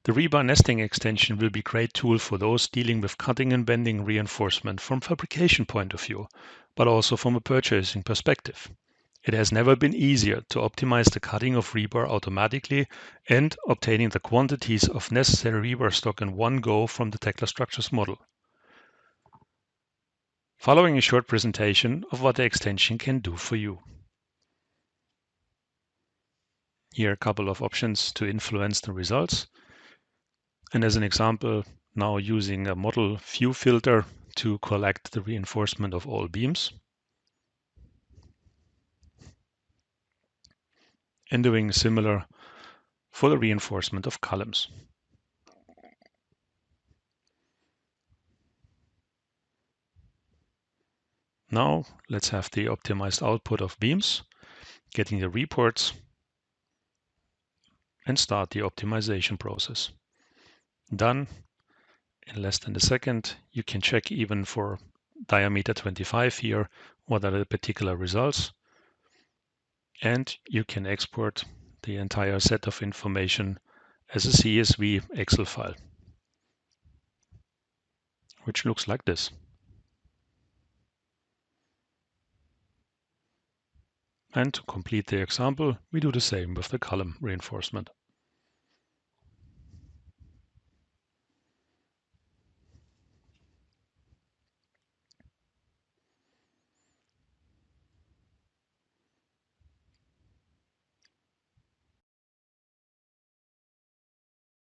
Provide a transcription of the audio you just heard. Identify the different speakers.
Speaker 1: The rebar nesting extension will be a great tool for those dealing with cutting and bending reinforcement from fabrication point of view, but also from a purchasing perspective. It has never been easier to optimize the cutting of rebar automatically and obtaining the quantities of necessary rebar stock in one go from the Tekla Structures model. Following a short presentation of what the extension can do for you. Here are a couple of options to influence the results. And as an example, now using a model view filter to collect the reinforcement of all beams. And doing similar for the reinforcement of columns. Now let's have the optimized output of beams, getting the reports, and start the optimization process. Done in less than a second. You can check even for diameter 25 here what are the particular results, and you can export the entire set of information as a CSV Excel file, which looks like this. And to complete the example, we do the same with the column reinforcement.